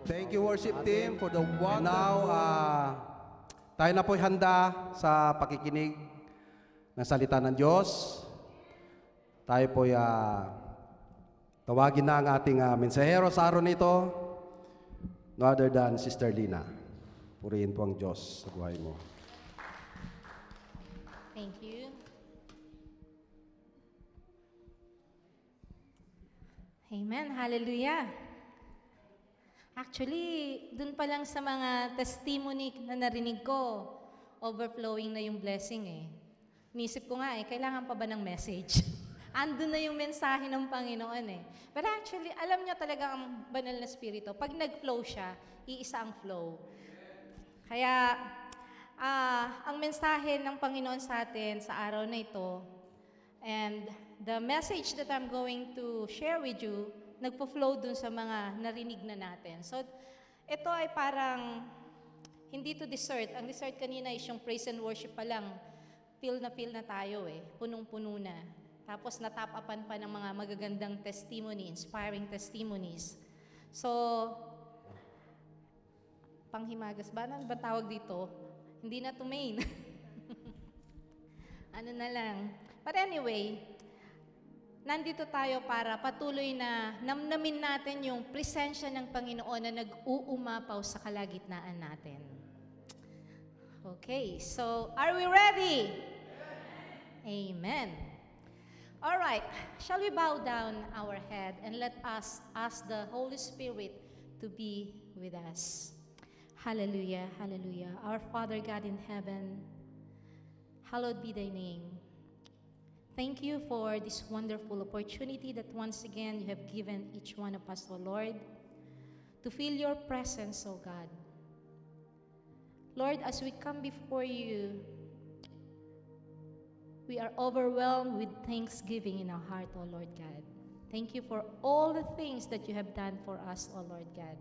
Thank you, worship team, for the wonderful... And now, tayo na po'y handa sa pakikinig ng salita ng Diyos. Tayo po'y tawagin na ang ating mensahero sa araw nito, no other than Sister Lina. Purihin po ang Diyos sa buhay mo. Thank you. Amen. Hallelujah. Actually, dun pa lang sa mga testimony na narinig ko, overflowing na yung blessing eh. Nisip ko nga kailangan pa ba ng message? Andun na yung mensahe ng Panginoon eh. But actually, alam niyo talaga ang banal na spirito, pag nag-flow siya, iisa ang flow. Kaya, ang mensahe ng Panginoon sa atin sa araw na ito, and the message that I'm going to share with you, nagpo-flow dun sa mga narinig na natin. So, ito ay parang hindi to dessert. Ang dessert kanina is yung praise and worship pa lang. Feel na tayo eh. Punong-puno na. Tapos natap-upan pa ng mga magagandang testimony, inspiring testimonies. So, panghimagas ba? Ano ba tawag dito? Hindi na to main. Ano na lang. But anyway, nandito tayo para patuloy na namnamin natin yung presensya ng Panginoon na nag-uumapaw sa kalagitnaan natin. Okay, so are we ready? Amen. All right, shall we bow down our head and let us ask the Holy Spirit to be with us? Hallelujah, hallelujah. Our Father God in heaven, hallowed be thy name. Thank you for this wonderful opportunity that once again you have given each one of us, O Lord, to feel your presence, O God. Lord, as we come before you, we are overwhelmed with thanksgiving in our heart, O Lord God. Thank you for all the things that you have done for us, O Lord God.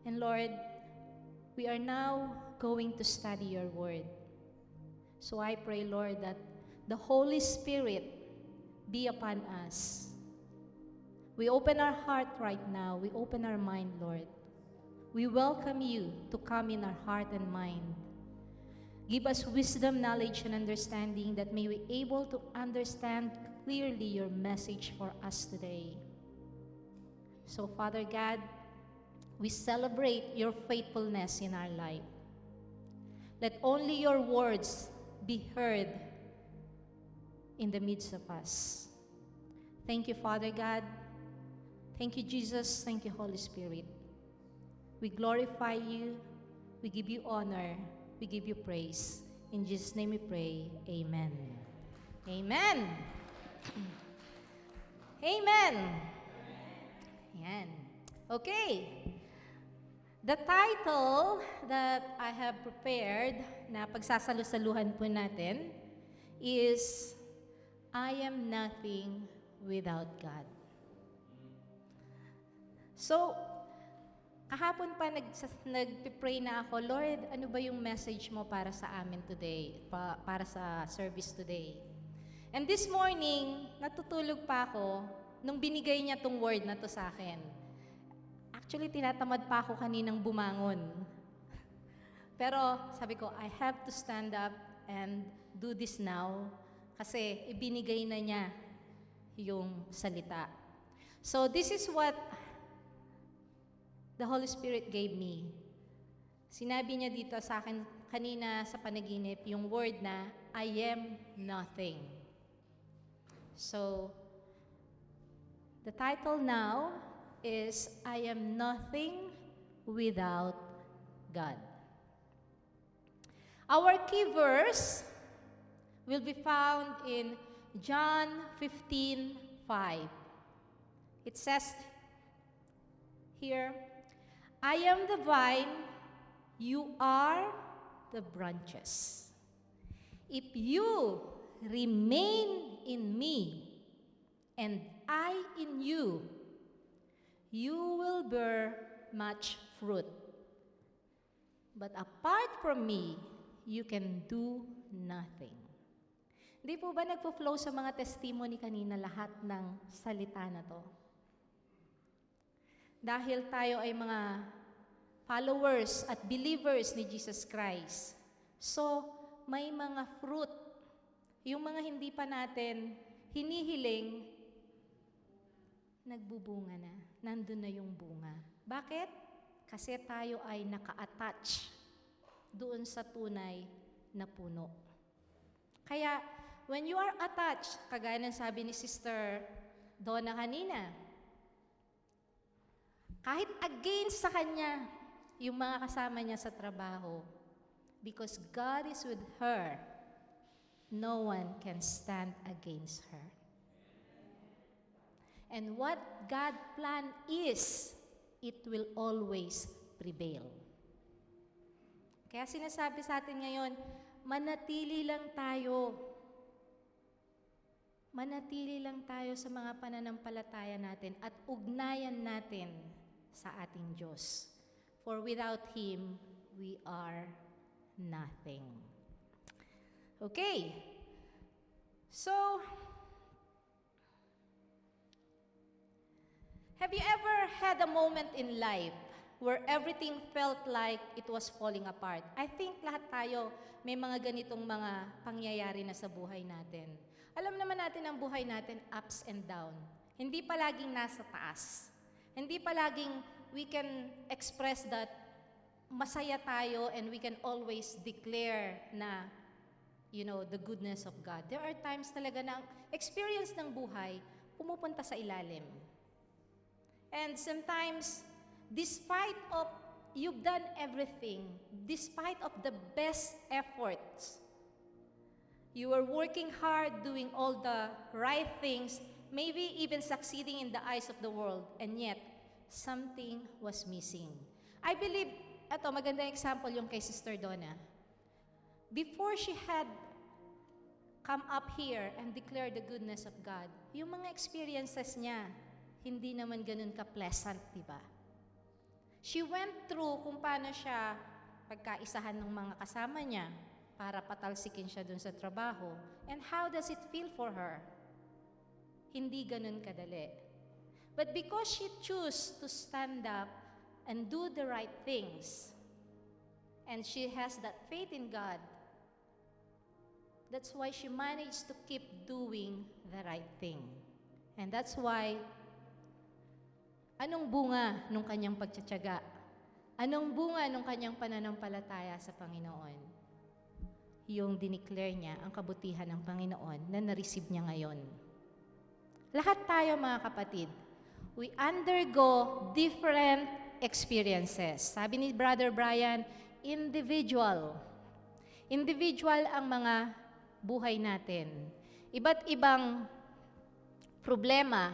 And Lord, we are now going to study your word. So I pray, Lord, that the Holy Spirit be upon us. We open our heart right now. We open our mind, Lord. We welcome you to come in our heart and mind. Give us wisdom, knowledge, and understanding that may we able to understand clearly your message for us today. So, Father God, we celebrate your faithfulness in our life. Let only your words be heard in the midst of us. Thank you, Father God. Thank you, Jesus. Thank you, Holy Spirit. We glorify you. We give you honor. We give you praise. In Jesus' name we pray. Amen. Amen. Amen. Yan. Okay. The title that I have prepared na pagsasalu-saluhan po natin is I Am Nothing Without God. So, kahapon pa nag-pray na ako, Lord, ano ba yung message mo para sa amin today, para sa service today? And this morning, natutulog pa ako nung binigay niya tong word na to sa akin. Actually, tinatamad pa ako kaninang bumangon. Pero sabi ko, I have to stand up and do this now kasi ibinigay na niya yung salita. So this is what the Holy Spirit gave me. Sinabi niya dito sa akin kanina sa panaginip yung word na, I am nothing. So, the title now is I am nothing without God. Our key verse will be found in John 15:5. It says here, I am the vine, you are the branches. If you remain in me, and I in you, you will bear much fruit. But apart from me, you can do nothing. Hindi po ba nagpo-flow sa mga testimony kanina lahat ng salita na to? dahil tayo ay mga followers at believers ni Jesus Christ. So, may mga fruit. Yung mga hindi pa natin hinihiling, nagbubunga na. Nandun na yung bunga. Bakit? Kasi tayo ay naka-attach doon sa tunay na puno. Kaya, when you are attached, kagaya ng sabi ni Sister Donna kanina, kahit against sa kanya, yung mga kasama niya sa trabaho, because God is with her, no one can stand against her. And what God plan is, it will always prevail. Kaya sinasabi sa atin ngayon, manatili lang tayo. Manatili lang tayo sa mga pananampalataya natin at ugnayan natin sa ating Diyos. For without Him, we are nothing. Okay. So, have you ever had a moment in life where everything felt like it was falling apart? I think lahat tayo may mga ganitong mga pangyayari na sa buhay natin. Alam naman natin ang buhay natin, ups and down. Hindi palaging nasa taas. Hindi palaging we can express that masaya tayo and we can always declare na, you know, the goodness of God. There are times talaga na ang experience ng buhay pumupunta sa ilalim. And sometimes, despite of you've done everything, despite of the best efforts, you are working hard, doing all the right things, maybe even succeeding in the eyes of the world, and yet, something was missing. I believe, eto, magandang example yung kay Sister Donna. Before she had come up here and declare the goodness of God, yung mga experiences niya, hindi naman ganun ka-pleasant, di ba? She went through kung paano siya pagkaisahan ng mga kasama niya para patalsikin siya dun sa trabaho. And how does it feel for her? Hindi ganun kadali. But because she chose to stand up and do the right things, and she has that faith in God, that's why she managed to keep doing the right thing. And that's why, anong bunga nung kanyang pagtsatsaga? Anong bunga nung kanyang pananampalataya sa Panginoon? Yung dineclare niya ang kabutihan ng Panginoon na na-receive niya ngayon. Lahat tayo, mga kapatid, we undergo different experiences. Sabi ni Brother Brian, individual. Individual ang mga buhay natin. Iba't ibang problema,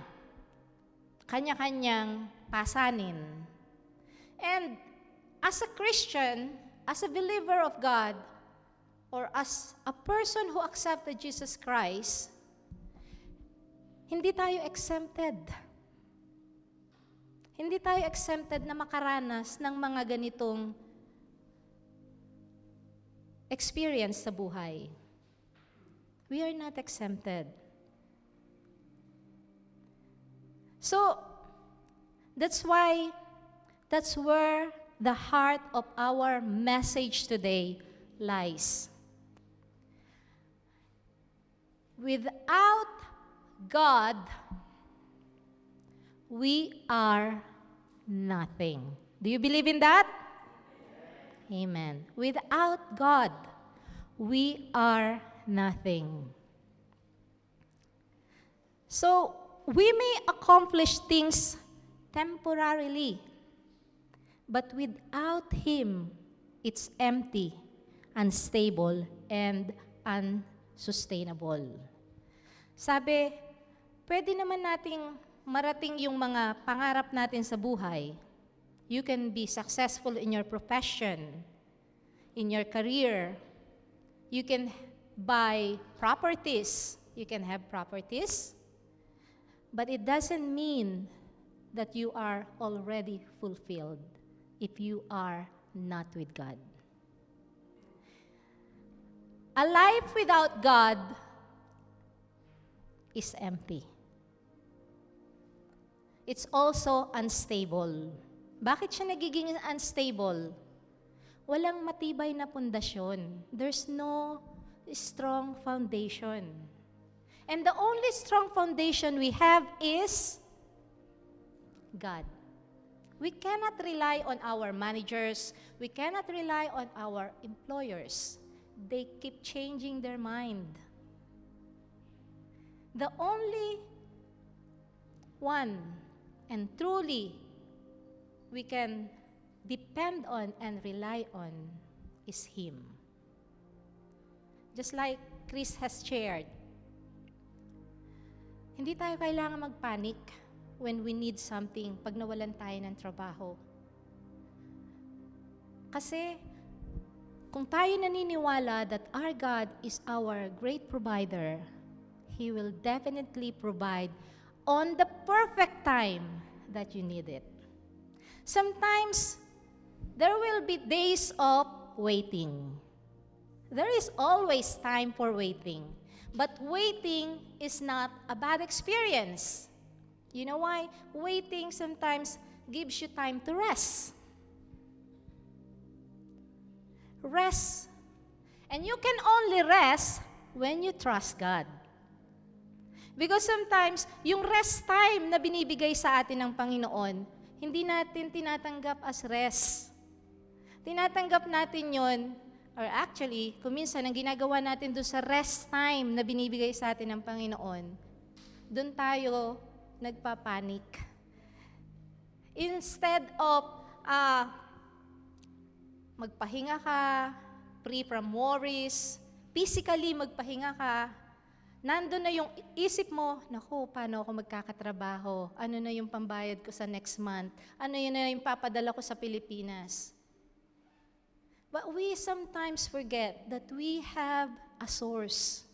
kanya-kanyang pasanin. And as a Christian, as a believer of God, or as a person who accepted Jesus Christ, hindi tayo exempted. Hindi tayo exempted na makaranas ng mga ganitong experience sa buhay. We are not exempted. So, that's where the heart of our message today lies. Without God, we are nothing. Do you believe in that? Amen. Without God, we are nothing. So, we may accomplish things temporarily, but without Him, it's empty, unstable, and unsustainable. Sabi, pwede naman nating marating yung mga pangarap natin sa buhay. You can be successful in your profession, in your career. You can buy properties. You can have properties. But it doesn't mean that you are already fulfilled if you are not with God. A life without God is empty. it's also unstable. Bakit siya nagiging unstable? Walang matibay na pundasyon. There's no strong foundation. And the only strong foundation we have is God. We cannot rely on our managers. We cannot rely on our employers. They keep changing their mind. The only one and truly we can depend on and rely on is Him. Just like Chris has shared, hindi tayo kailangan magpanik when we need something pag nawalan tayo ng trabaho. Kasi kung tayo naniniwala that our God is our great provider, He will definitely provide on the perfect time that you need it. Sometimes, there will be days of waiting. There is always time for waiting. But waiting is not a bad experience. You know why? Waiting sometimes gives you time to rest. Rest. And you can only rest when you trust God. Because sometimes, yung rest time na binibigay sa atin ng Panginoon, hindi natin tinatanggap as rest. Tinatanggap natin yon, or actually, kung minsan, ang ginagawa natin doon sa rest time na binibigay sa atin ng Panginoon, doon tayo nagpapanik. Instead of magpahinga ka, free from worries, physically magpahinga ka, nandun na yung isip mo, naku, paano ako magkakatrabaho? Ano na yung pambayad ko sa next month? Ano yun na yung papadala ko sa Pilipinas? But we sometimes forget that we have a source.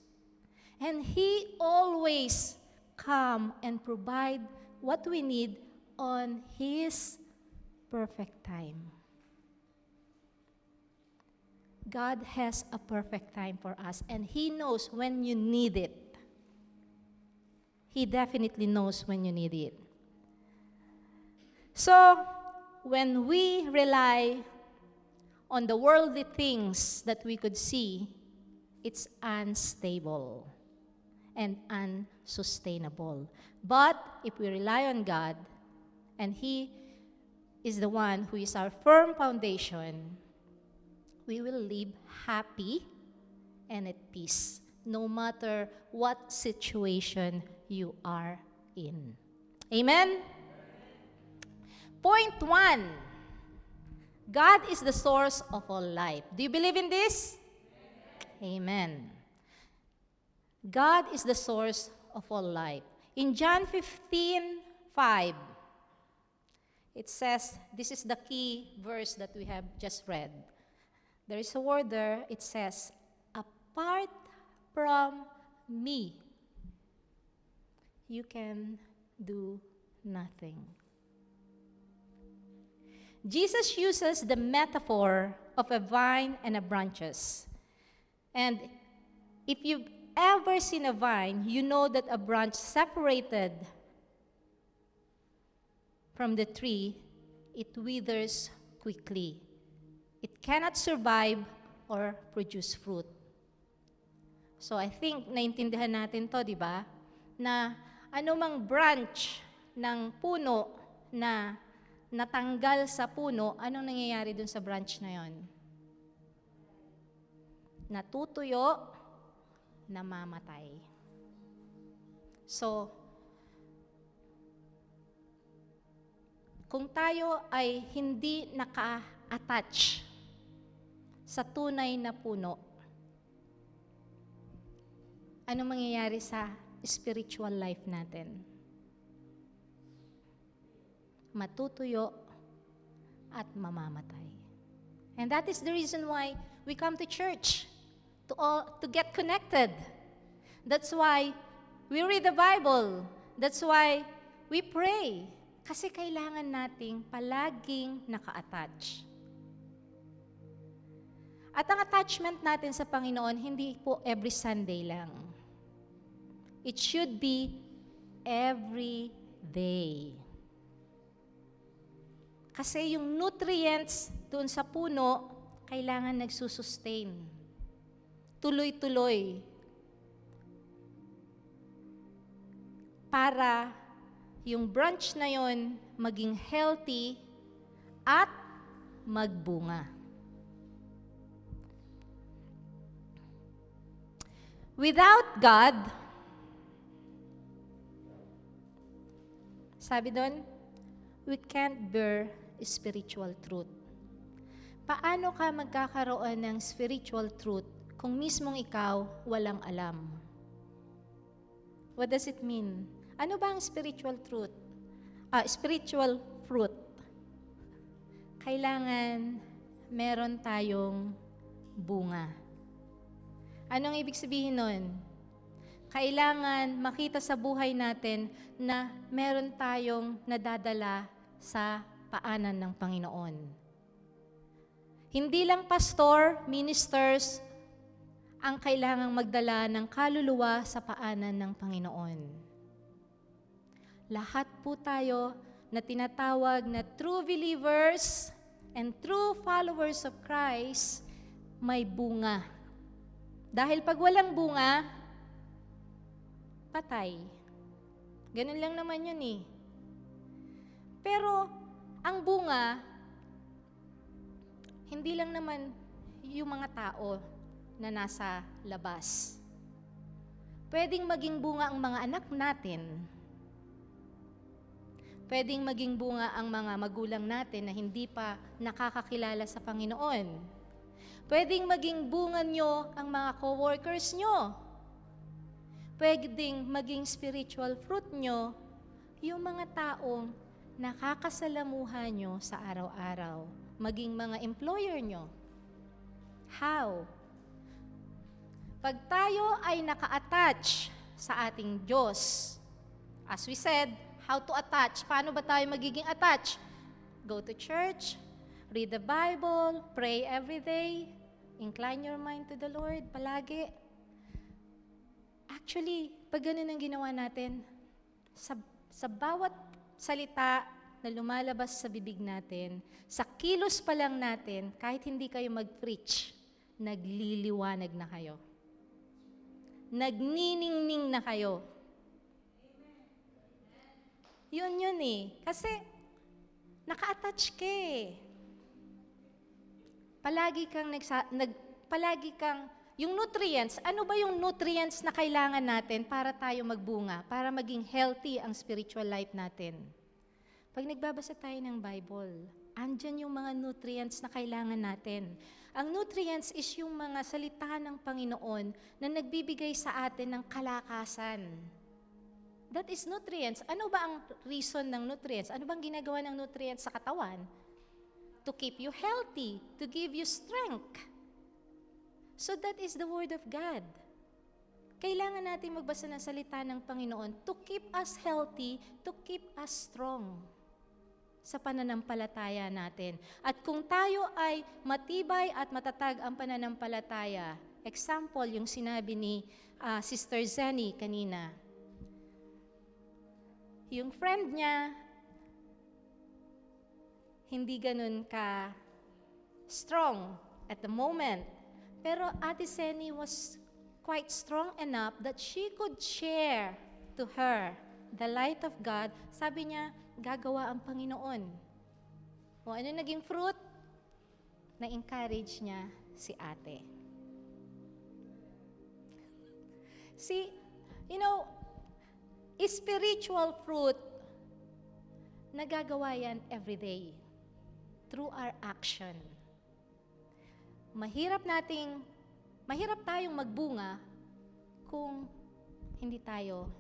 And He always come and provide what we need on His perfect time. God has a perfect time for us, and He knows when you need it. He definitely knows when you need it. So, when we rely on the worldly things that we could see, it's unstable and unsustainable. But if we rely on God, and He is the one who is our firm foundation, we will live happy and at peace, no matter what situation you are in. Amen? Point 1. God is the source of all life. Do you believe in this? Amen. God is the source of all life. In John 15:5, it says, this is the key verse that we have just read. There is a word there, it says, apart from me, you can do nothing. Jesus uses the metaphor of a vine and a branches. And if you've ever seen a vine, you know that a branch separated from the tree, it withers quickly. It cannot survive or produce fruit. So I think naintindihan natin to, di ba? Na anumang branch ng puno na natanggal sa puno, anong nangyayari dun sa branch na yon? Natutuyo, namamatay. So, kung tayo ay hindi naka-attach sa tunay na puno, ano mangyayari sa spiritual life natin? Matutuyo at mamamatay. And that is the reason why we come to church, to get connected. That's why we read the Bible. That's why we pray. Kasi kailangan nating palaging naka-attach. At ang attachment natin sa Panginoon, hindi po every Sunday lang. It should be every day. Kasi yung nutrients doon sa puno, kailangan nagsusustain. Tuloy-tuloy. Para yung branch na yon maging healthy at magbunga. Without God, sabi doon, we can't bear spiritual truth. Paano ka magkakaroon ng spiritual truth kung mismong ikaw walang alam? What does it mean? Ano ba ang spiritual truth? Spiritual fruit. Kailangan meron tayong bunga. Anong ibig sabihin nun? Kailangan makita sa buhay natin na meron tayong nadadala sa paanan ng Panginoon. Hindi lang pastor, ministers, ang kailangang magdala ng kaluluwa sa paanan ng Panginoon. Lahat po tayo na tinatawag na true believers and true followers of Christ, may bunga. Dahil pag walang bunga, patay. Ganun lang naman yun eh. Pero, ang bunga, hindi lang naman yung mga tao na nasa labas. Pwedeng maging bunga ang mga anak natin. Pwedeng maging bunga ang mga magulang natin na hindi pa nakakakilala sa Panginoon. Pwedeng maging bunga nyo ang mga co-workers nyo. Pwedeng maging spiritual fruit nyo yung mga taong nakakasalamuhan nyo sa araw-araw. Maging mga employer nyo. How? Pag tayo ay naka-attach sa ating Diyos, as we said, how to attach? Paano ba tayo magiging attach? Go to church, read the Bible, pray every day, incline your mind to the Lord palagi. Actually, pag ganun ang ginawa natin, sa bawat salita na lumalabas sa bibig natin, sa kilos pa lang natin, kahit hindi kayo mag-preach, nagliliwanag na kayo. Nagniningning na kayo. Yun eh. Kasi, naka-attach ka eh. Palagi kang, yung nutrients, ano ba yung nutrients na kailangan natin para tayo magbunga, para maging healthy ang spiritual life natin? Pag nagbabasa tayo ng Bible, andyan yung mga nutrients na kailangan natin. Ang nutrients is yung mga salita ng Panginoon na nagbibigay sa atin ng kalakasan. That is nutrients. Ano ba ang reason ng nutrients? Ano bang ginagawa ng nutrients sa katawan? To keep you healthy, to give you strength. So that is the Word of God. Kailangan natin magbasa ng salita ng Panginoon to keep us healthy, to keep us strong sa pananampalataya natin. At kung tayo ay matibay at matatag ang pananampalataya, example, yung sinabi ni Sister Zenny kanina, yung friend niya, hindi ganun ka strong at the moment. Pero Ate Zenny was quite strong enough that she could share to her the light of God. Sabi niya, gagawa ang Panginoon. O ano naging fruit? Na-encourage niya si ate. See, spiritual fruit, nagagawa yan every day through our action. Mahirap tayong magbunga kung hindi tayo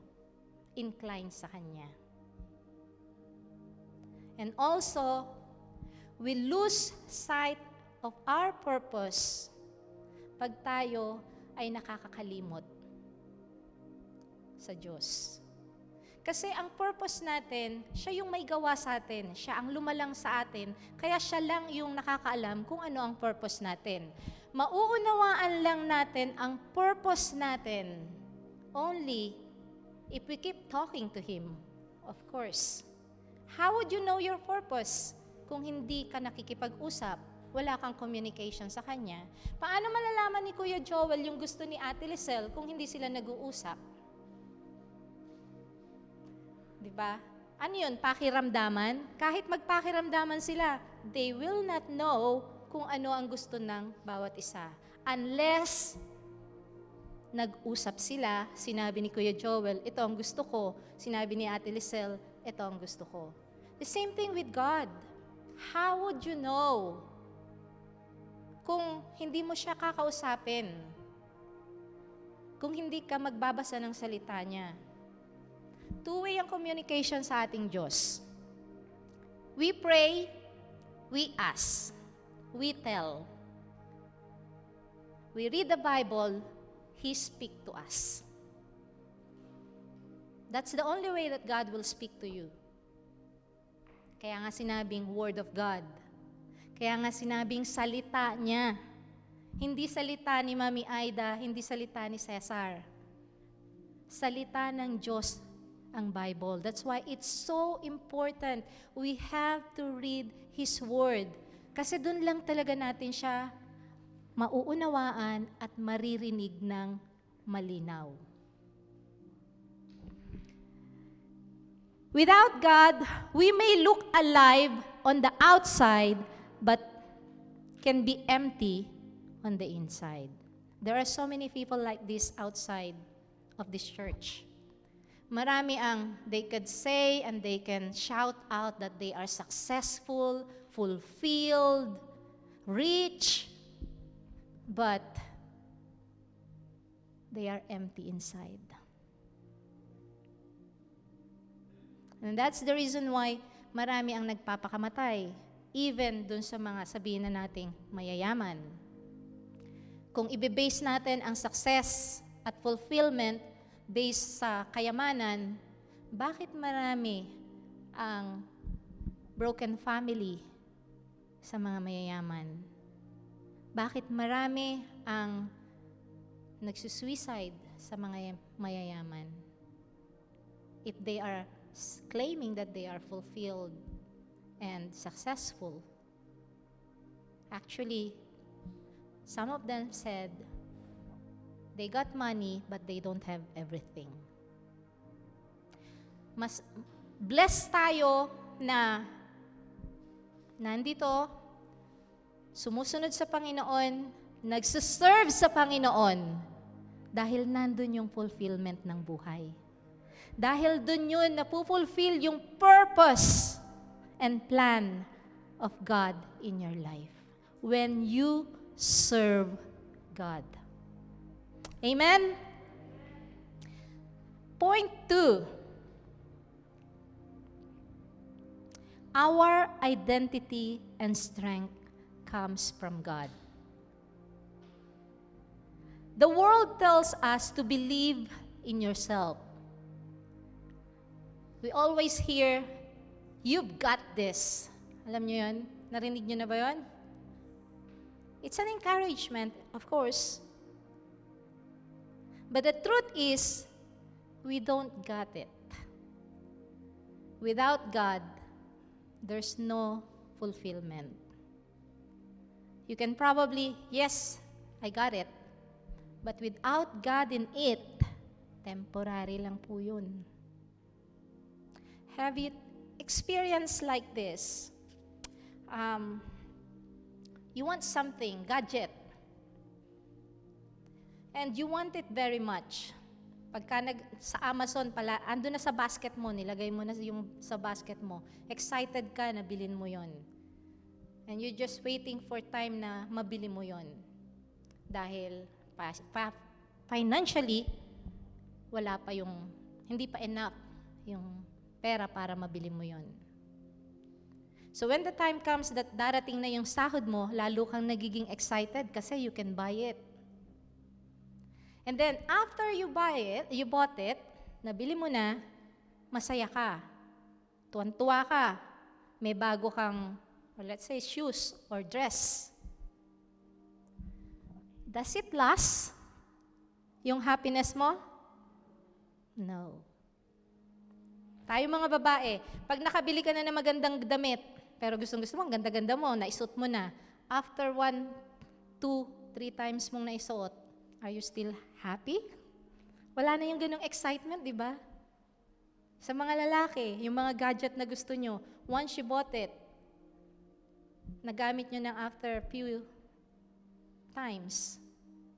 inclined sa Kanya. And also, we lose sight of our purpose pag tayo ay nakakakalimot sa Diyos. Kasi ang purpose natin, siya yung may gawa sa atin, siya ang lumalang sa atin, kaya siya lang yung nakakaalam kung ano ang purpose natin. Mauunawaan lang natin ang purpose natin only if we keep talking to Him, of course. How would you know your purpose? kung hindi ka nakikipag-usap, wala kang communication sa kanya. Paano malalaman ni Kuya Joel yung gusto ni Ate Lisel kung hindi sila nag-uusap? Di ba? Ano yun? Pakiramdaman? Kahit magpakiramdaman sila, they will not know kung ano ang gusto ng bawat isa. Unless nag-usap sila, sinabi ni Kuya Joel, ito ang gusto ko. Sinabi ni Ate Lisel, ito ang gusto ko. The same thing with God. How would you know kung hindi mo siya kakausapin? Kung hindi ka magbabasa ng salita niya? Two-way ang communication sa ating Diyos. We pray, we ask, we tell. We read the Bible, He speaks to us. That's the only way that God will speak to you. Kaya nga sinabing Word of God. Kaya nga sinabing salita niya. Hindi salita ni Mami Aida, hindi salita ni Cesar. Salita ng Diyos ang Bible. That's why it's so important. We have to read His Word. Kasi doon lang talaga natin siya mauunawaan at maririnig ng malinaw. Without God, we may look alive on the outside, but can be empty on the inside. There are so many people like this outside of this church. Marami ang they could say and they can shout out that they are successful, fulfilled, rich, but they are empty inside. And that's the reason why marami ang nagpapakamatay, even dun sa mga sabihin na nating mayayaman. Kung ibe-base natin ang success at fulfillment based sa kayamanan, bakit marami ang broken family sa mga mayayaman? Bakit marami ang nagsusuicide sa mga mayayaman? If they are claiming that they are fulfilled and successful. Actually, some of them said they got money but they don't have everything. Mas blessed tayo na nandito, sumusunod sa Panginoon, nagsiserve sa Panginoon dahil nandun yung fulfillment ng buhay. Dahil dun yun napufulfill yung purpose and plan of God in your life. When you serve God. Amen? Point 2. Our identity and strength comes from God. The world tells us to believe in yourself. We always hear, you've got this. Alam niyo yun? Narinig niyo na ba yun? It's an encouragement, of course. But the truth is, we don't got it. Without God, there's no fulfillment. You can probably, yes, I got it. But without God in it, temporary lang po yun. Have you experienced like this? You want something, gadget, and you want it very much. Pagka sa Amazon pala, ando na sa basket mo, nilagay mo na yung sa basket mo, excited ka na bilhin mo yon. And you're just waiting for time na mabili mo yon. Dahil financially, wala pa yung, hindi pa enough yung pera para mabili mo yon. So when the time comes that darating na yung sahod mo, lalo kang nagiging excited kasi you can buy it. And then after you bought it, nabili mo na, masaya ka. Tuwan-tuwa ka. May bago kang, or let's say, shoes or dress. Does it last? Yung happiness mo? No. Tayo mga babae, pag nakabili ka na ng magandang damit, Pero gustong-gusto mo, ang ganda-ganda mo, naisuot mo na. After 1, 2, 3 times mong naisuot, are you still happy? Wala na yung ganong excitement, di ba? Sa mga lalaki, yung mga gadget na gusto nyo, once you bought it, nagamit nyo na after few times,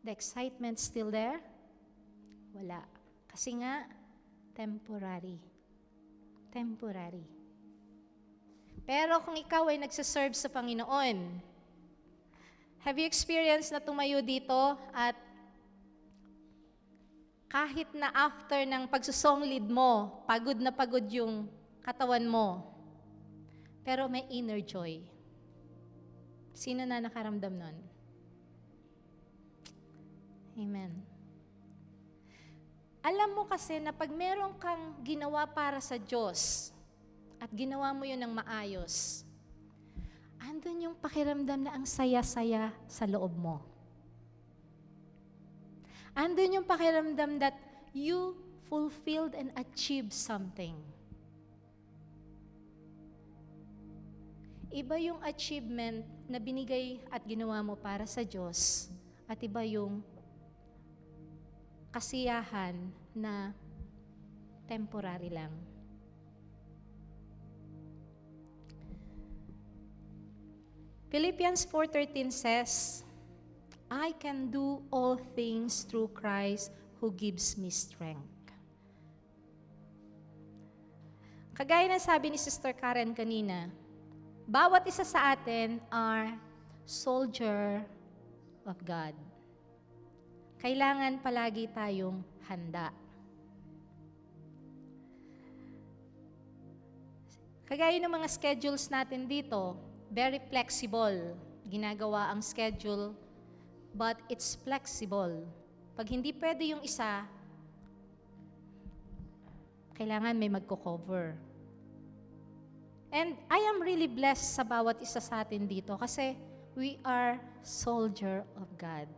the excitement still there? Wala. Kasi nga, temporary. Temporary. Pero kung ikaw ay nagsaserve sa Panginoon, have you experienced na tumayo dito at kahit na after ng pagsusong lead mo, pagod na pagod yung katawan mo, pero may inner joy. Sino na nakaramdam nun? Amen. Alam mo kasi na pag meron kang ginawa para sa Diyos at ginawa mo yun ng maayos, andun yung pakiramdam na ang saya-saya sa loob mo. Andun yung pakiramdam that you fulfilled and achieved something. Iba yung achievement na binigay at ginawa mo para sa Diyos, at iba yung kasiyahan na temporary lang. Philippians 4:13 says, I can do all things through Christ who gives me strength. Kagaya ng sabi ni Sister Karen kanina, bawat isa sa atin are soldier of God. Kailangan palagi tayong handa. Kagaya ng mga schedules natin dito, very flexible. Ginagawa ang schedule, but it's flexible. Pag hindi pwede yung isa, kailangan may magko-cover. And I am really blessed sa bawat isa sa atin dito kasi we are soldier of God.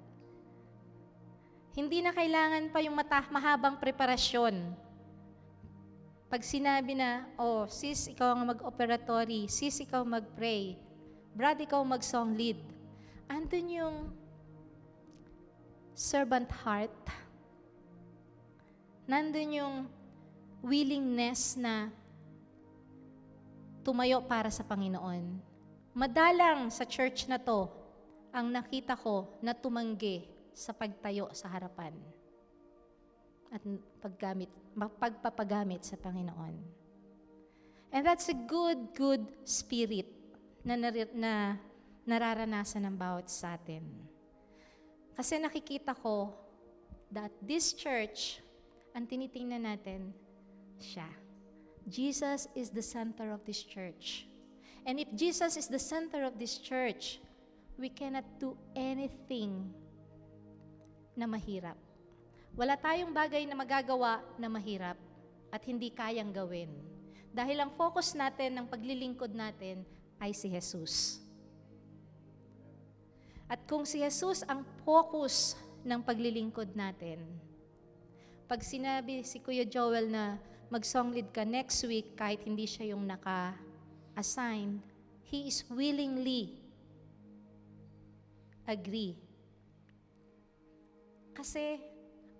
Hindi na kailangan pa yung mahabang preparasyon. Pag sinabi na, oh, sis, ikaw ang mag-operatory, sis, ikaw mag-pray, Brad, ikaw mag-song lead. Andun yung servant heart. Nandun yung willingness na tumayo para sa Panginoon. Madalang sa church na to, ang nakita ko na tumanggi sa pagtayo sa harapan at pagpapagamit sa Panginoon. And that's a good spirit na nararanasan ng bawat sa atin. Kasi nakikita ko that this church, ang tinitingnan natin, siya. Jesus is the center of this church. And if Jesus is the center of this church, we cannot do anything na mahirap. Wala tayong bagay na magagawa na mahirap at hindi kayang gawin. Dahil ang focus natin ng paglilingkod natin ay si Jesus. At kung si Jesus ang focus ng paglilingkod natin, pag sinabi si Kuya Joel na mag-song lead ka next week kahit hindi siya yung naka-assign, he is willingly agree. Kasi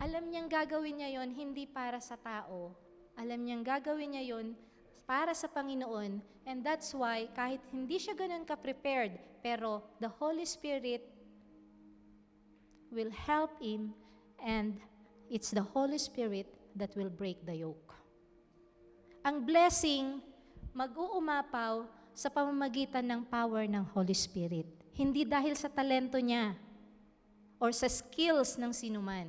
alam niyang gagawin niya yon hindi para sa tao. Alam niyang gagawin niya yon para sa Panginoon. And that's why, kahit hindi siya ganun ka-prepared, pero the Holy Spirit will help him, and it's the Holy Spirit that will break the yoke. Ang blessing, mag-uumapaw sa pamamagitan ng power ng Holy Spirit. Hindi dahil sa talento niya or sa skills ng sinuman.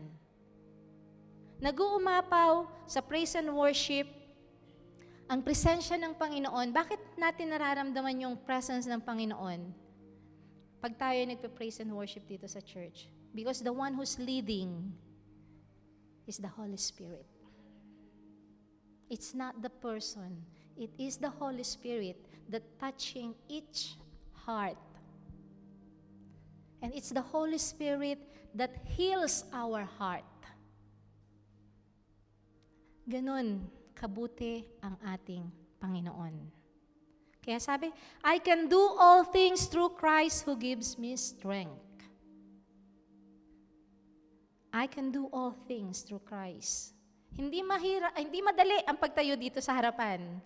Nag-uumapaw sa praise and worship ang presensya ng Panginoon. Bakit natin nararamdaman yung presence ng Panginoon pag tayo nagpe-praise and worship dito sa church? Because the one who's leading is the Holy Spirit. It's not the person. It is the Holy Spirit that touching each heart. And it's the Holy Spirit that heals our heart. Ganon kabuti ang ating Panginoon. Kaya sabi, I can do all things through Christ who gives me strength. I can do all things through Christ. Hindi madali ang pagtayo dito sa harapan.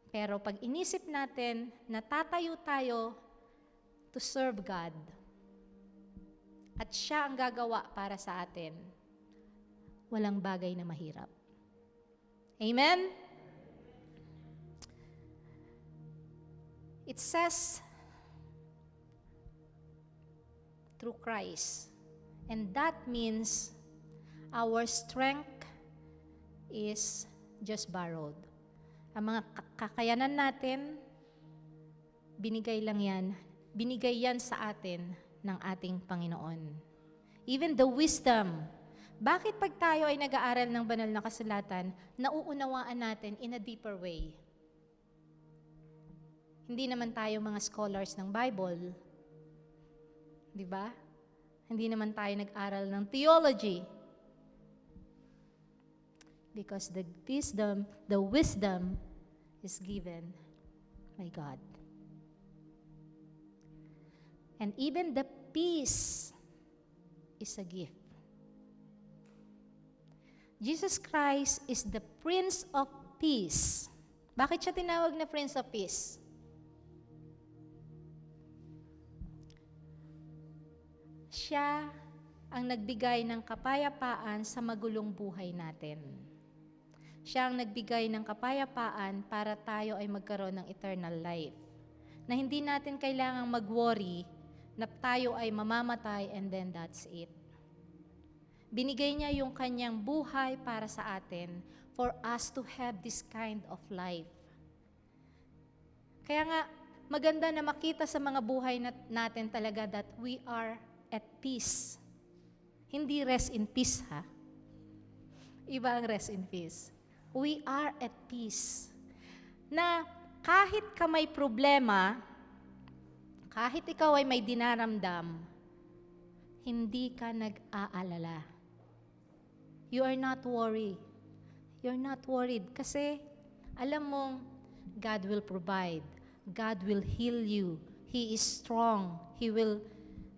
Pero pag inisip natin na tatayo tayo to serve God, at siya ang gagawa para sa atin, walang bagay na mahirap. Amen? It says, through Christ. And that means our strength is just borrowed. Ang mga kakayanan natin, binigay yan sa atin ng ating Panginoon. Even the wisdom. Bakit pag tayo ay nag-aaral ng banal na kasulatan, nauunawaan natin in a deeper way? Hindi naman tayo mga scholars ng Bible. Di ba? Hindi naman tayo nag-aral ng theology. Because the wisdom is given by God. And even the peace is a gift. Jesus Christ is the Prince of Peace. Bakit siya tinawag na Prince of Peace? Siya ang nagbigay ng kapayapaan sa magulong buhay natin. Siya ang nagbigay ng kapayapaan para tayo ay magkaroon ng eternal life. Na hindi natin kailangang mag-worry na tayo ay mamamatay and then that's it. Binigay niya yung kanyang buhay para sa atin for us to have this kind of life. Kaya nga, maganda na makita sa mga buhay natin talaga that we are at peace. Hindi rest in peace, ha? Iba ang rest in peace. We are at peace. Na kahit ka may problema, kahit ikaw ay may dinaramdam, hindi ka nag-aalala. You are not worried. You're not worried kasi alam mong God will provide. God will heal you. He is strong. He will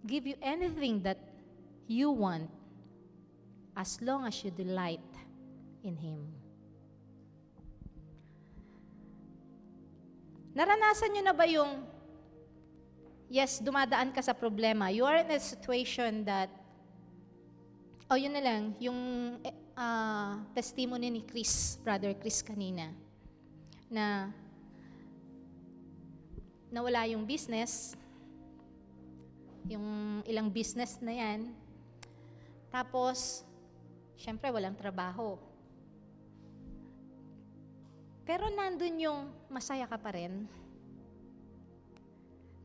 give you anything that you want as long as you delight in Him. Naranasan nyo na ba yung, yes, dumadaan ka sa problema. You are in a situation that, yun na lang, yung testimony ni Brother Chris kanina, na nawala yung business, yung ilang business na yan, tapos, syempre, walang trabaho. Pero nandun yung masaya ka pa rin.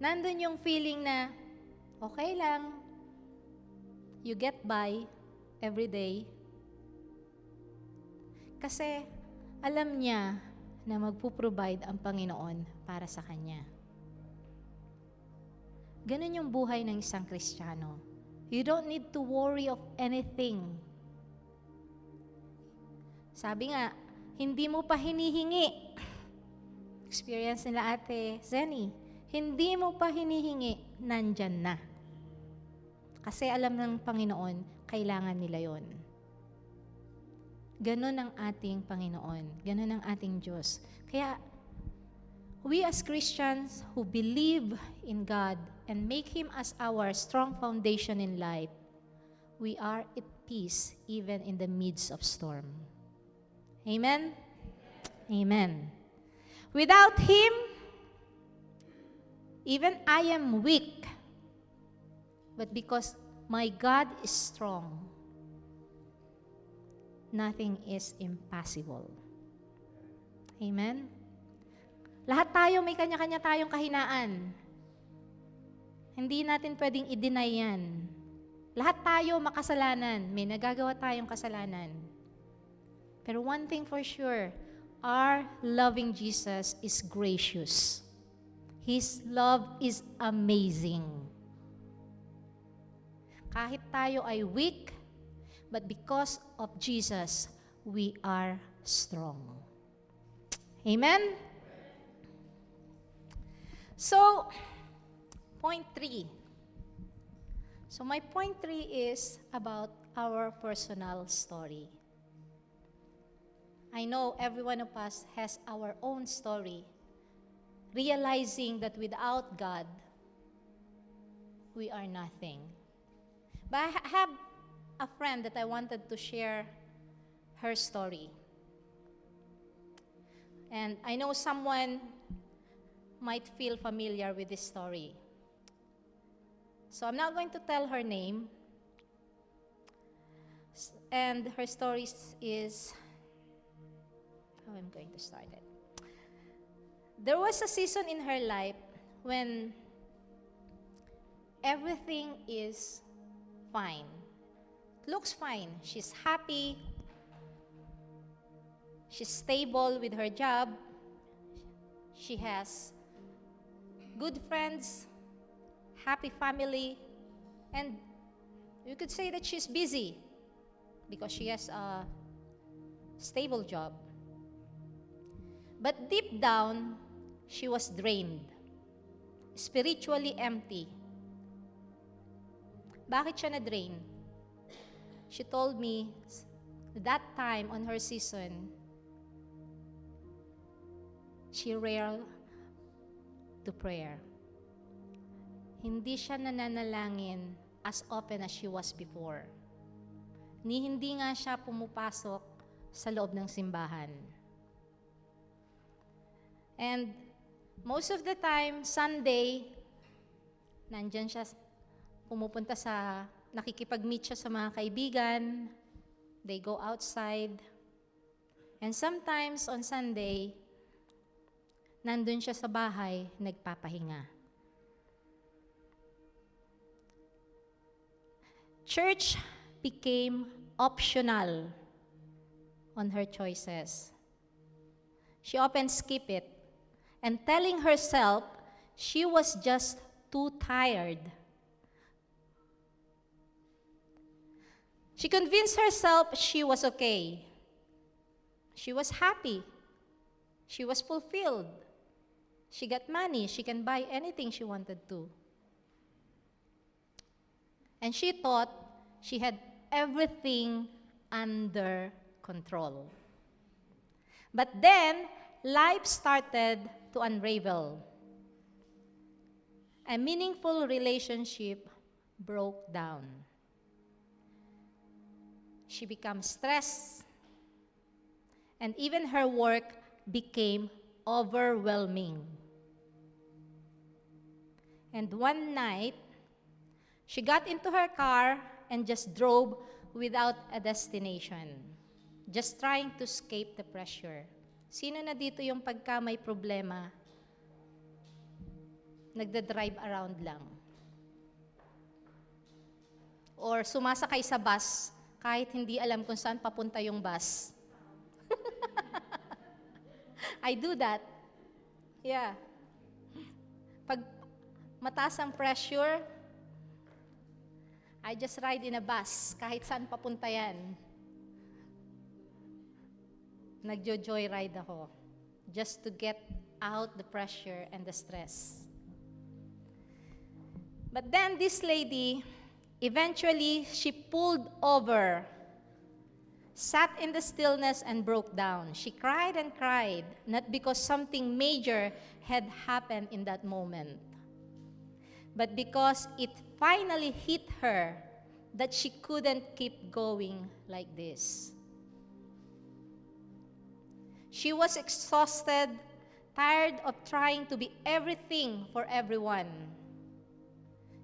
Nandun yung feeling na, okay lang, you get by every day. Kasi alam niya na magpo-provide ang Panginoon para sa kanya. Ganun yung buhay ng isang Kristiyano. You don't need to worry of anything. Sabi nga, hindi mo pa hinihingi. Experience nila Ate Zenny. Hindi mo pa hinihingi, nandyan na. Kasi alam ng Panginoon, kailangan nila yon. Ganon ang ating Panginoon. Ganon ang ating Diyos. Kaya, we as Christians who believe in God and make Him as our strong foundation in life, we are at peace even in the midst of storm. Amen? Amen. Without Him, even I am weak. But because my God is strong, nothing is impossible. Amen? Lahat tayo may kanya-kanya tayong kahinaan. Hindi natin pwedeng i-deny yan. Lahat tayo makasalanan. May nagagawa tayong kasalanan. Pero one thing for sure, our loving Jesus is gracious. His love is amazing. Kahit tayo ay weak, but because of Jesus, we are strong. Amen? So, point 3. So my point 3 is about our personal story. I know every one of us has our own story, realizing that without God, we are nothing. But I have a friend that I wanted to share her story. And I know someone might feel familiar with this story. So I'm not going to tell her name. And her story is, how I'm going to start it. There was a season in her life when everything is fine. It looks fine. She's happy. She's stable with her job. She has good friends, happy family, and you could say that she's busy because she has a stable job. But deep down, she was drained, spiritually empty. Bakit siya na-drain? She told me that time on her season, she rarely to prayer. Hindi siya nananalangin as often as she was before. Hindi nga siya pumupasok sa loob ng simbahan. And most of the time, Sunday, nandyan siya, pumupunta sa, nakikipag-meet siya sa mga kaibigan. They go outside. And sometimes on Sunday, nandun siya sa bahay, nagpapahinga. Church became optional on her choices. She often skipped it and telling herself she was just too tired. She convinced herself she was okay. She was happy. She was fulfilled. She got money. She can buy anything she wanted to. And she thought she had everything under control. But then, life started to unravel. A meaningful relationship broke down. She became stressed, and even her work became overwhelming. And one night, she got into her car and just drove without a destination, just trying to escape the pressure. Sino na dito yung pagka may problema, nagda-drive around lang? Or sumasakay sa bus, kahit hindi alam kung saan papunta yung bus. I do that. Yeah. Pag mataas ang pressure, I just ride in a bus, kahit saan papunta yan. Nagjo-joyride ako, just to get out the pressure and the stress. But then this lady, eventually, she pulled over, sat in the stillness and broke down. She cried and cried, not because something major had happened in that moment, but because it finally hit her that she couldn't keep going like this. She was exhausted, tired of trying to be everything for everyone.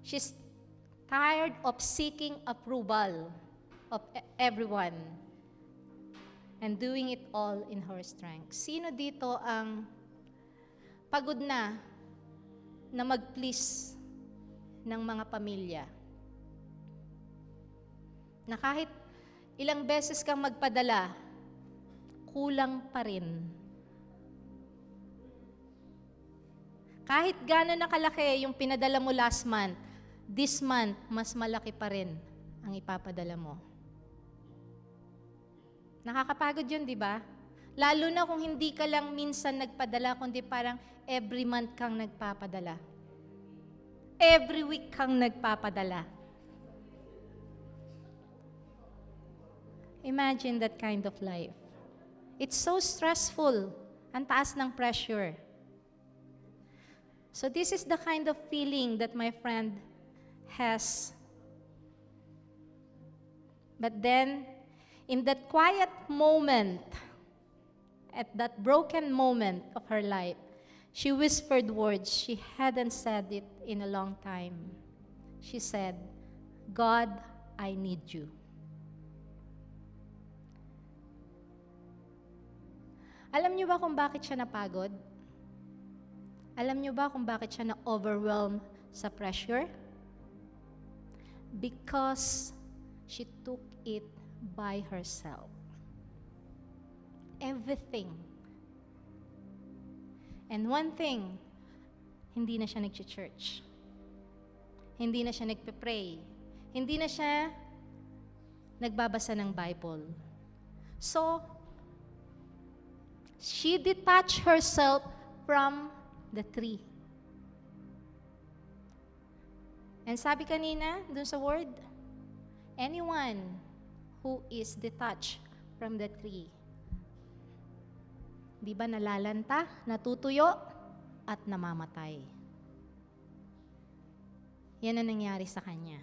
She's tired of seeking approval of everyone and doing it all in her strength. Sino dito ang pagod na mag-please ng mga pamilya? Na kahit ilang beses kang magpadala, kulang pa rin. Kahit gano'n na kalaki yung pinadala mo last month, this month, mas malaki pa rin ang ipapadala mo. Nakakapagod yun, di ba? Lalo na kung hindi ka lang minsan nagpadala, kundi parang every month kang nagpapadala. Every week kang nagpapadala. Imagine that kind of life. It's so stressful. Ang taas ng pressure. So this is the kind of feeling that my friend has. But then, in that quiet moment, at that broken moment of her life, she whispered words she hadn't said it in a long time. She said, "God, I need you." Alam niyo ba kung bakit siya napagod? Alam niyo ba kung bakit siya na-overwhelmed sa pressure? Because she took it by herself. Everything. And one thing, hindi na siya nag-church. Hindi na siya nagpe-pray. Hindi na siya nagbabasa ng Bible. So, she detached herself from the tree. And sabi kanina, dun sa word, anyone who is detached from the tree, di ba nalalanta, natutuyo, at namamatay. Yan ang nangyari sa kanya.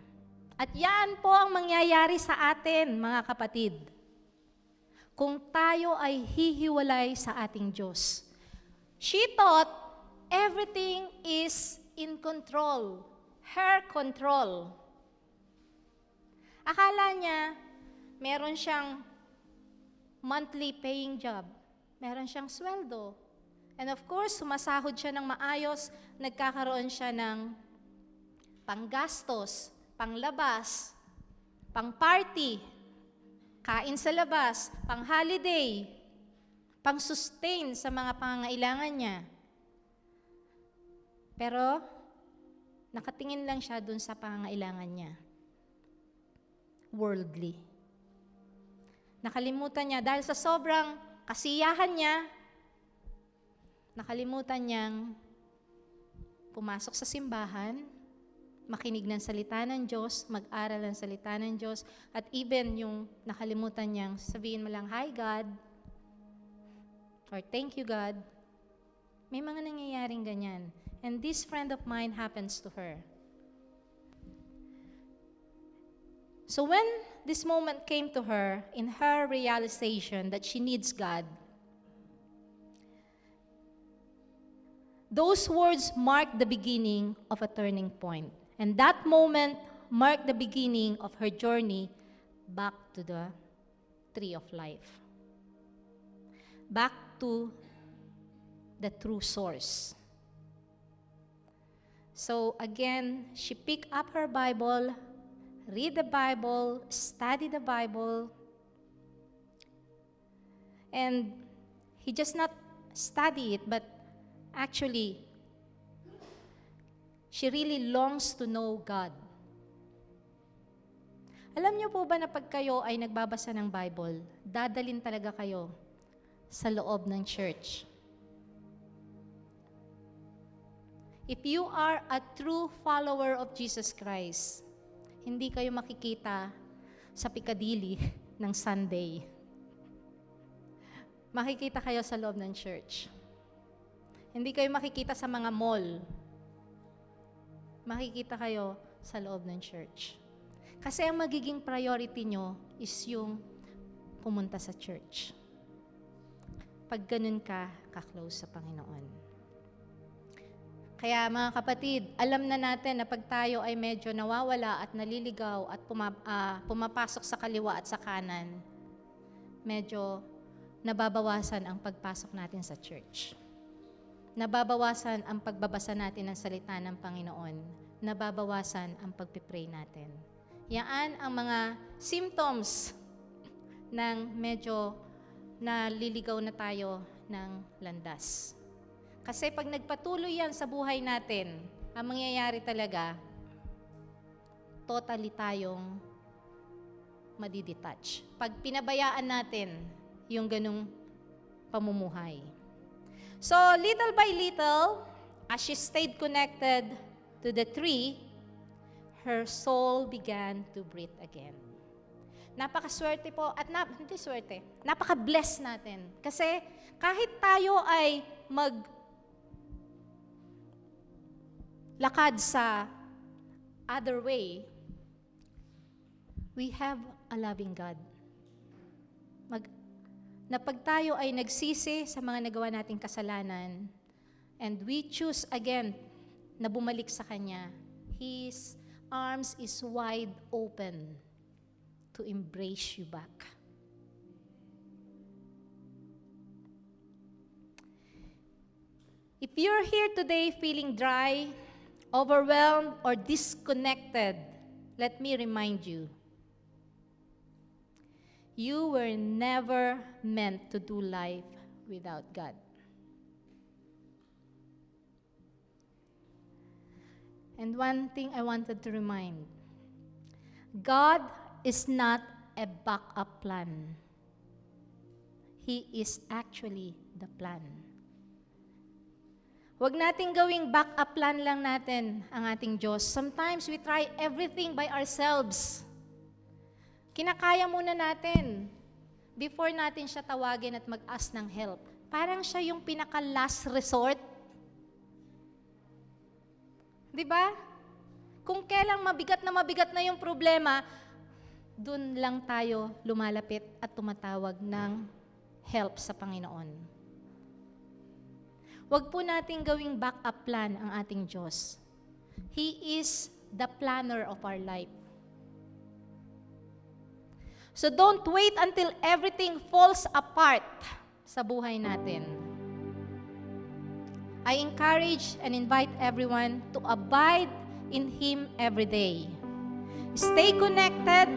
At yan po ang mangyayari sa atin, mga kapatid. Kung tayo ay hihiwalay sa ating Diyos. She thought everything is in control. Her control. Akala niya, meron siyang monthly paying job. Meron siyang sweldo. And of course, sumasahod siya ng maayos, nagkakaroon siya ng panggastos, panglabas, pang-party, kain sa labas, pang-holiday, pang-sustain sa mga pangangailangan niya. Pero, nakatingin lang siya dun sa pangangailangan niya. Worldly. Nakalimutan niya, dahil sa sobrang kasiyahan niya, nakalimutan niyang pumasok sa simbahan, makinig ng salita ng Diyos, mag-aral ng salita ng Diyos, at even yung nakalimutan niyang sabihin mo lang, "Hi God," or "Thank you God." May mga nangyayaring ganyan. And this friend of mine happens to her. So when this moment came to her, in her realization that she needs God, those words marked the beginning of a turning point. And that moment marked the beginning of her journey back to the tree of life. Back to the true source. So again, she picked up her Bible, read the Bible, study the Bible, and he just not study it, but actually, she really longs to know God. Alam niyo po ba na pag kayo ay nagbabasa ng Bible, dadalin talaga kayo sa loob ng church. If you are a true follower of Jesus Christ, hindi kayo makikita sa Piccadilly ng Sunday. Makikita kayo sa loob ng church. Hindi kayo makikita sa mga mall. Makikita kayo sa loob ng church. Kasi ang magiging priority nyo is yung pumunta sa church. Pag ganun ka, ka-close sa Panginoon. Kaya mga kapatid, alam na natin na pag tayo ay medyo nawawala at naliligaw at pumapasok sa kaliwa at sa kanan, medyo nababawasan ang pagpasok natin sa church. Nababawasan ang pagbabasa natin ng salita ng Panginoon. Nababawasan ang pagpipray natin. Yan ang mga symptoms ng medyo naliligaw na tayo ng landas. Kasi pag nagpatuloy yan sa buhay natin, ang mangyayari talaga, totally tayong madidetach. Pag pinabayaan natin yung ganung pamumuhay. So, little by little, as she stayed connected to the tree, her soul began to breathe again. Napakaswerte po, at hindi swerte, napaka-bless natin. Kasi kahit tayo ay maglakad sa other way, we have a loving God. Na pag tayo ay nagsisi sa mga nagawa nating kasalanan, and we choose again na bumalik sa Kanya, His arms is wide open to embrace you back. If you're here today feeling dry, overwhelmed, or disconnected, let me remind you, you were never meant to do life without God. And one thing I wanted to remind, God is not a backup plan. He is actually the plan. Huwag nating gawing backup plan lang natin ang ating Diyos. Sometimes we try everything by ourselves. Kinakaya muna natin before natin siya tawagin at mag-ask ng help. Parang siya yung pinaka-last resort. Di ba? Kung kailang mabigat na yung problema, dun lang tayo lumalapit at tumatawag ng help sa Panginoon. Huwag po natin gawing backup plan ang ating Diyos. He is the planner of our life. So don't wait until everything falls apart sa buhay natin. I encourage and invite everyone to abide in Him every day. Stay connected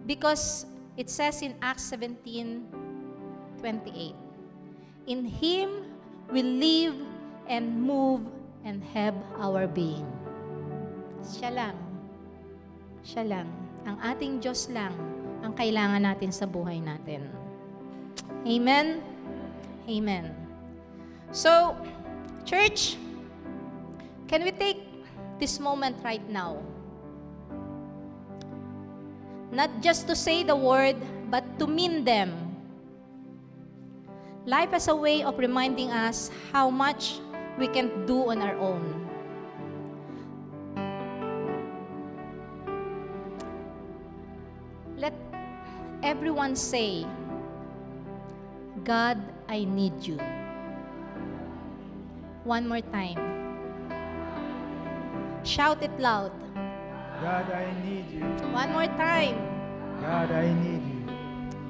because it says in Acts 17:28, in Him we live and move and have our being. Siya lang, ang ating Diyos lang ang kailangan natin sa buhay natin. Amen? Amen. So, church, can we take this moment right now? Not just to say the word, but to mean them. Life as a way of reminding us how much we can do on our own. Let everyone say, God, I need you. One more time. Shout it loud. God, I need you. One more time. God, I need you.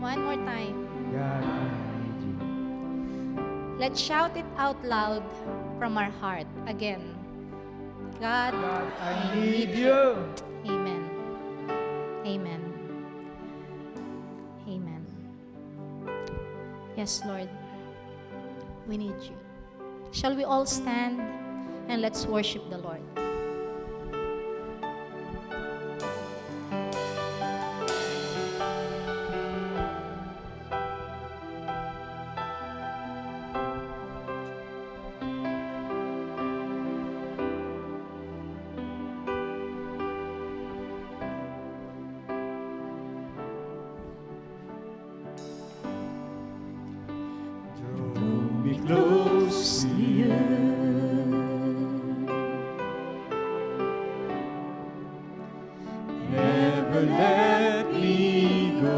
One more time. God, I need you. Let's shout it out loud from our heart. Again. God, God, I need you. Amen. Amen. Amen. Yes, Lord. We need you. Shall we all stand and let's worship the Lord? Draw me close to you. Never let me go.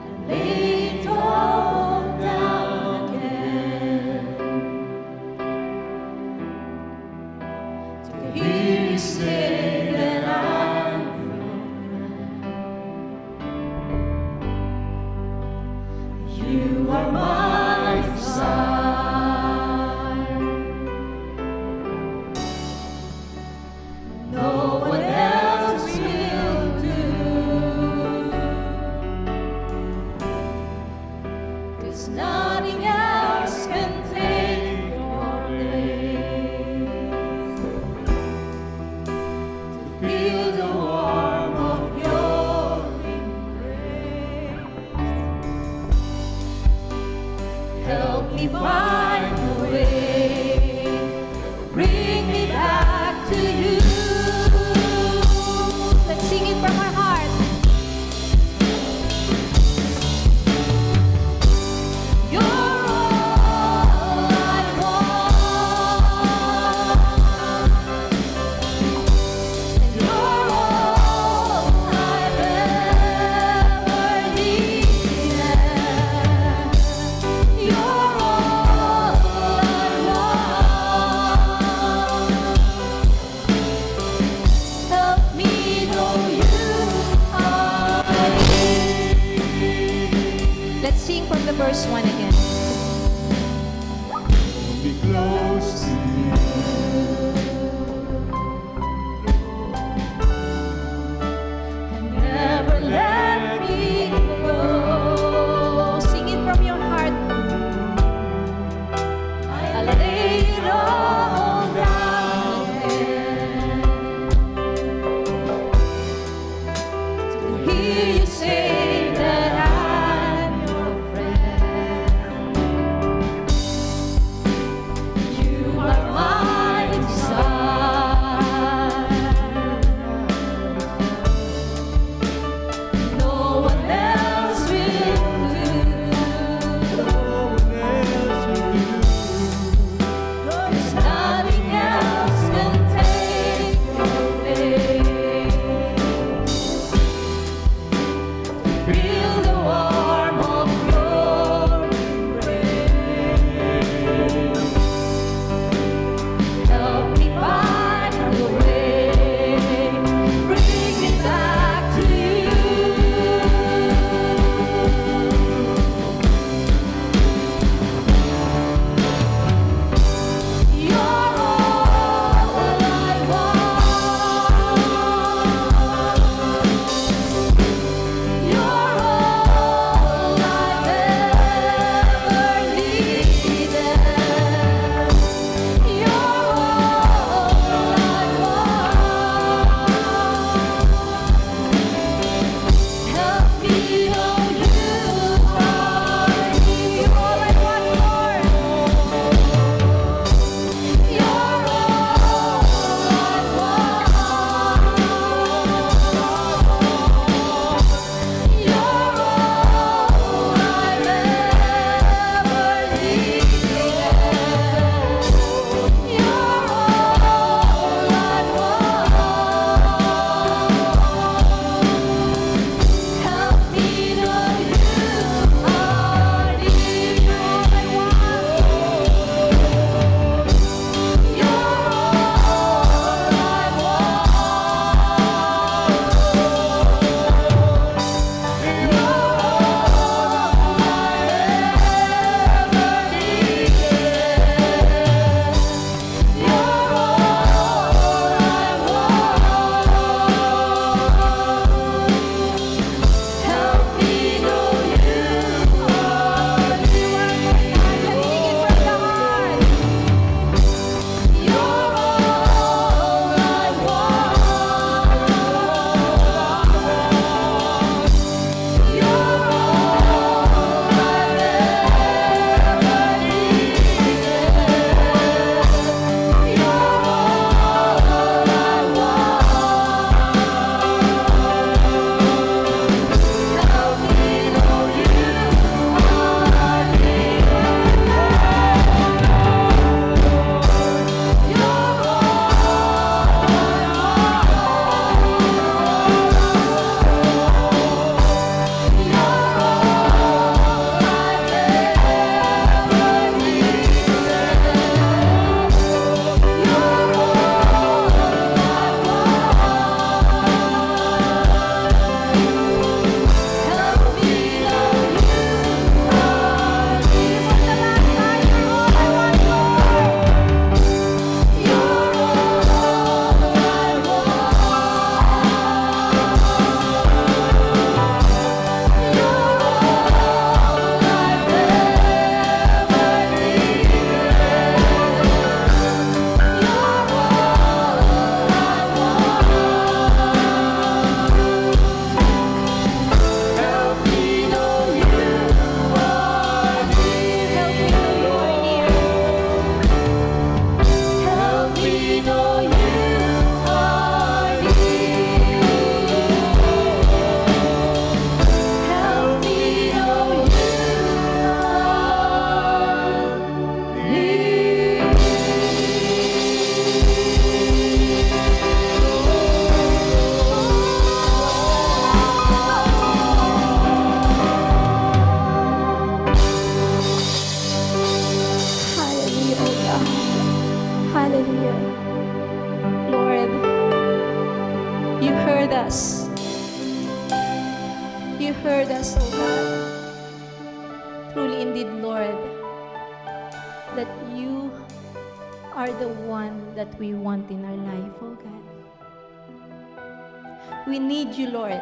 I lay it all down again to hear you say that I'm you are my desire. help me find a way. Bring me back to you. Let's sing it from our heart. You're all I want. And you're all I've ever needed. You're all I want. us. You heard us, O God. Truly indeed, Lord, that you are the one that we want in our life, O God. We need you, Lord.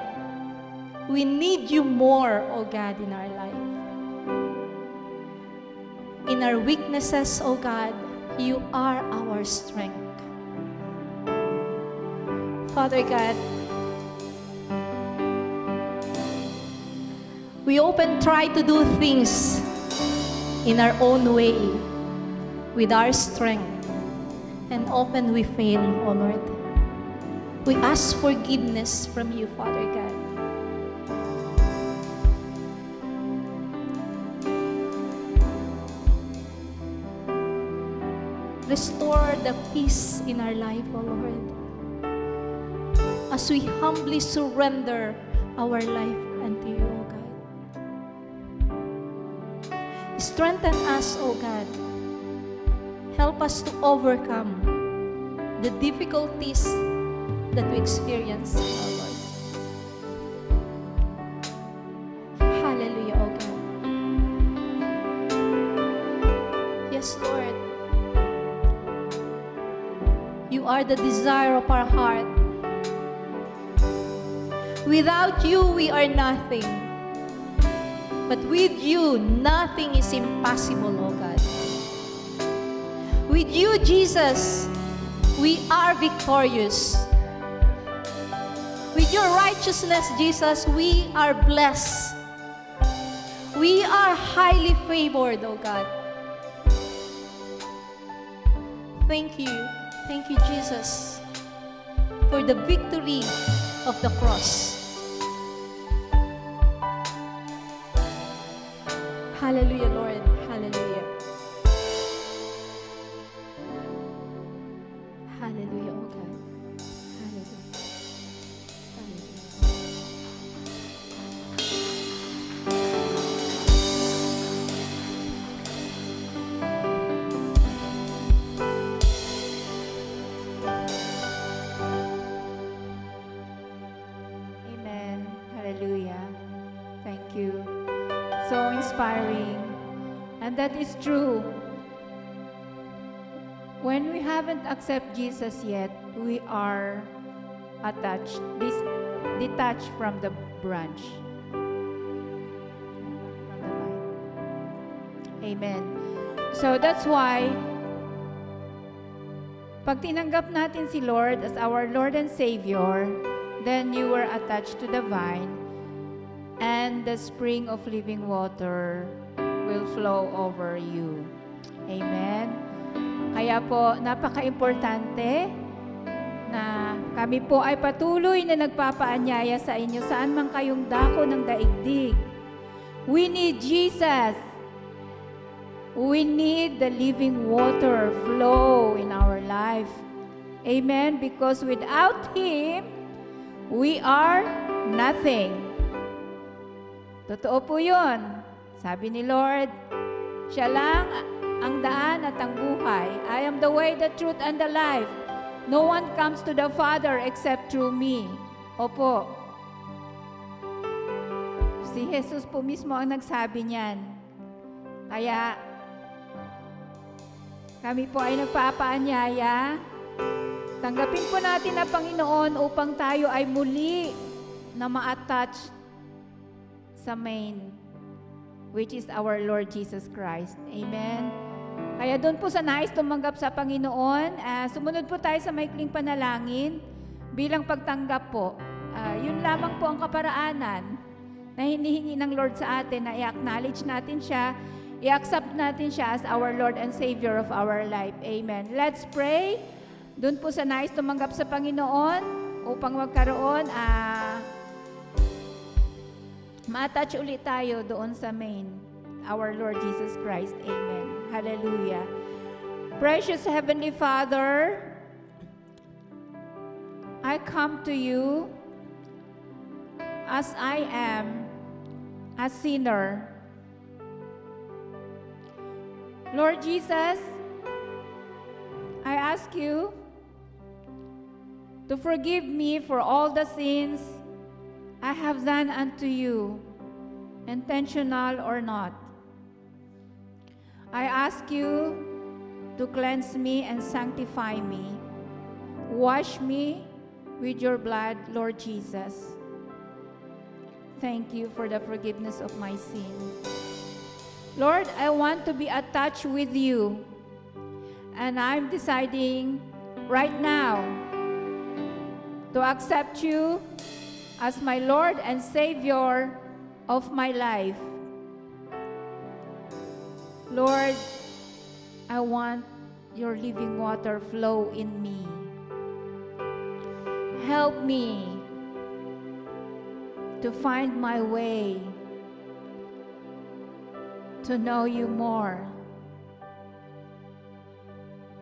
We need you more, O God, in our life. In our weaknesses, O God, you are our strength. Father God, we often try to do things in our own way, with our strength, and often we fail, O Lord. We ask forgiveness from you, Father God. Restore the peace in our life, O Lord, as we humbly surrender our life unto you, O God. Strengthen us, O God. Help us to overcome the difficulties that we experience, O Lord. Hallelujah, O God. Yes, Lord. You are the desire of our heart. Without you, we are nothing. But with you, nothing is impossible, O God. With you, Jesus, we are victorious. With your righteousness, Jesus, we are blessed. We are highly favored, O God. Thank you. Thank you, Jesus, for the victory of the cross. Hallelujah, Lord. Hallelujah. Hallelujah, oh God. Hallelujah. Amen. Hallelujah. Thank you. So inspiring. And that is true. When we haven't accepted Jesus yet, we are attached, detached from the branch. From the vine. Amen. So that's why, pag tinanggap natin si Lord as our Lord and Savior, then you were attached to the vine, and the spring of living water will flow over you. Amen. Kaya po, napaka-importante na kami po ay patuloy na nagpapaanyaya sa inyo saan man kayong dako ng daigdig. We need Jesus. We need the living water flow in our life. Amen. Because without Him, we are nothing. Totoo po yun. Sabi ni Lord, siya lang ang daan at ang buhay. I am the way, the truth, and the life. No one comes to the Father except through me. Opo. Si Jesus po mismo ang nagsabi niyan. Kaya, kami po ay nagpapaanyaya. Tanggapin po natin ang Panginoon upang tayo ay muli na ma-attach sa main, which is our Lord Jesus Christ. Amen. Kaya doon po sa nais tumanggap sa Panginoon, sumunod po tayo sa maikling panalangin bilang pagtanggap po. Yun lamang po ang kaparaanan na hinihingi ng Lord sa atin, na i-acknowledge natin siya, i-accept natin siya as our Lord and Savior of our life. Amen. Let's pray. Doon po sa nais tumanggap sa Panginoon upang magkaroon, ma-attach ulit tayo doon sa main, our Lord Jesus Christ. Amen. Hallelujah. Precious Heavenly Father, I come to you as I am, a sinner. Lord Jesus, I ask you to forgive me for all the sins I have done unto you, intentional or not. I ask you to cleanse me and sanctify me. Wash me with your blood, Lord Jesus. Thank you for the forgiveness of my sin. Lord, I want to be attached with you. And I'm deciding right now to accept you as my Lord and Savior of my life. Lord, I want your living water flow in me. Help me to find my way to know you more,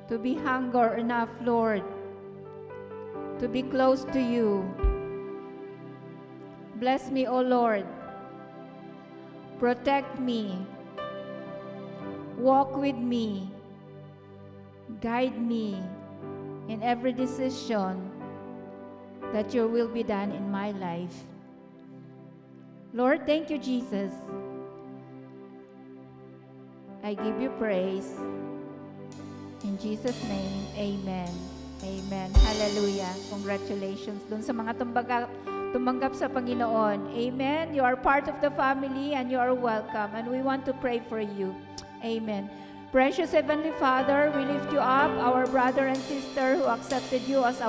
to be hunger enough, Lord, to be close to you. Bless me, O Lord. Protect me. Walk with me. Guide me in every decision that your will be done in my life. Lord, thank you, Jesus. I give you praise. In Jesus' name, amen. Amen. Hallelujah. Congratulations dun sa mga tumanggap sa Panginoon. Amen. You are part of the family and you are welcome. And we want to pray for you. Amen. Precious Heavenly Father, we lift you up, our brother and sister who accepted you as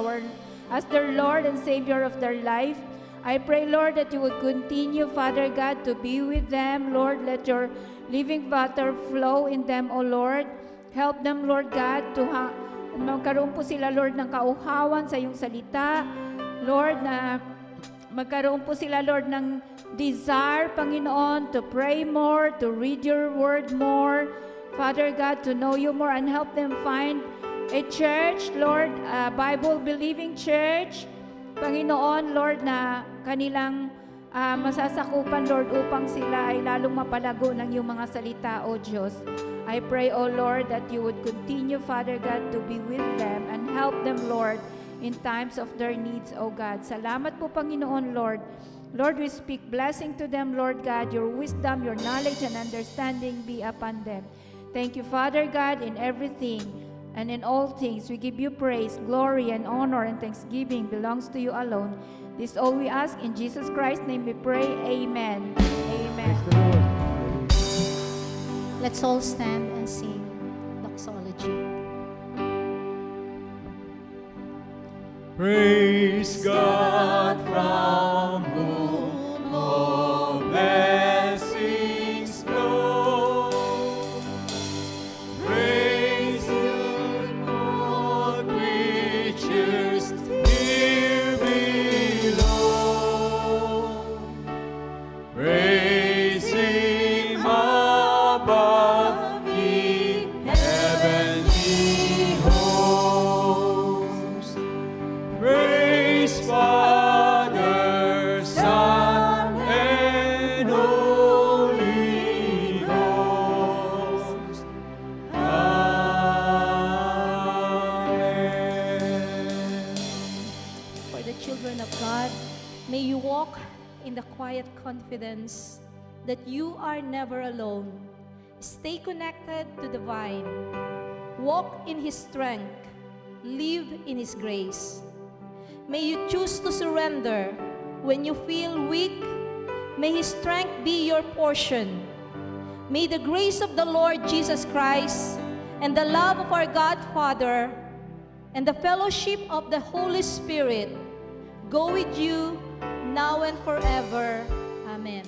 their Lord and Savior of their life. I pray, Lord, that you would continue, Father God, to be with them. Lord, let your living water flow in them, O Lord. Help them, Lord God, to magkaroon po sila, Lord, ng kauhawan sa iyong salita. Lord, na magkaroon po sila, Lord, ng desire, Panginoon, to pray more, to read your word more. Father God, to know you more and help them find a church, Lord, a Bible-believing church. Panginoon, Lord, na kanilang masasakupan, Lord, upang sila ay lalong mapalago ng iyong mga salita, O Diyos. I pray, O Lord, that you would continue, Father God, to be with them and help them, Lord, in times of their needs, O God. Salamat po, Panginoon, Lord. Lord, we speak blessing to them, Lord God. Your wisdom, your knowledge, and understanding be upon them. Thank you, Father God, in everything. And in all things, we give you praise, glory, and honor, and thanksgiving belongs to you alone. This all we ask in Jesus Christ's name we pray. Amen. Amen. Praise the Lord. Let's all stand and sing doxology. Praise God from whom all blessings flow. Praise Him, all creatures here below. Praise Him above the heavenly hosts. Praise Father, Son, and Holy Ghost. Amen. For the children of God, may you walk in the quiet confidence that you are never alone. Stay connected to the vine. Walk in His strength. Live in His grace. May you choose to surrender when you feel weak. May His strength be your portion. May the grace of the Lord Jesus Christ and the love of our God Father and the fellowship of the Holy Spirit go with you now and forever. Amen.